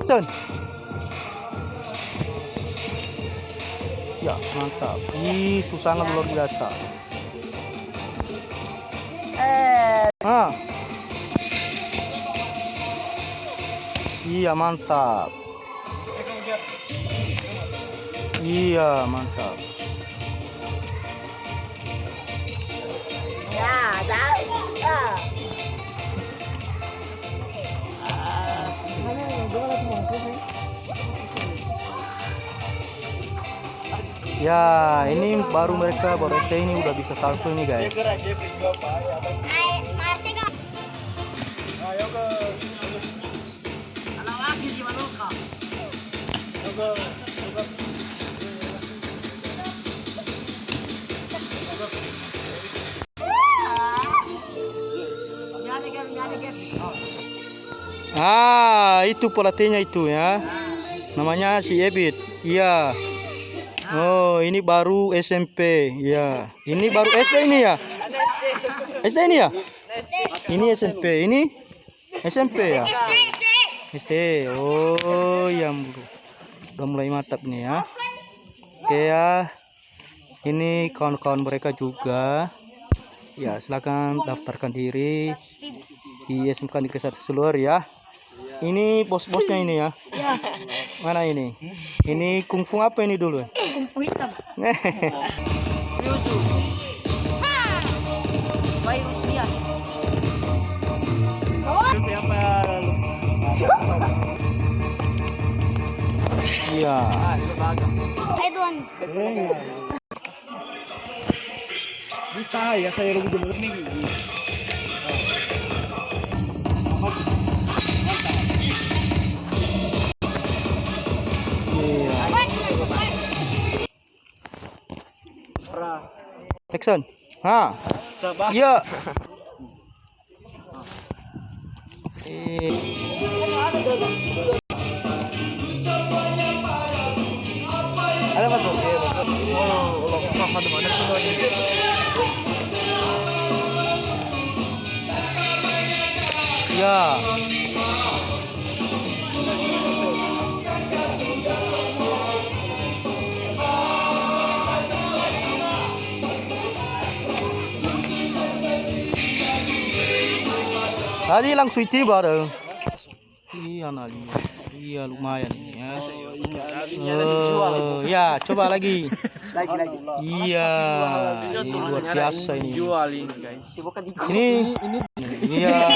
Ya, mantap. Itu sangat luar biasa. Ah. Iya, mantap. Iya, mantap. Ya, tahu. Ya, ini baru mereka baru SD ini udah bisa salto ini guys. Ah, itu pelatihnya itu ya. Namanya si Ebit. Iya. Oh, ini baru SMP. Ya. Ini baru SD ini ya. SD ini ya? Ini SMP. Ini SMP ya? SD. Oh, ya. Udah mulai mantap nih ya. Oke ya. Ini kawan-kawan mereka juga. Ya, silakan daftarkan diri di SMK Negeri 1 Seluar ya. Ini bos-bosnya ini ya. Mana ini? Ini kungfu apa ini dulu? Kungfu hitam. Iya. Tuan. Kita ya saya lebih dulu ini. Texan. Ha. Iya. Ada apa tuh? Ya. Tadi langsung tiba bareng. Iya nali. Iya lumayan ya. Oh, ya coba lagi. Lagi. Iya. Ini luar biasa ini. Jual ini guys. Ini iya.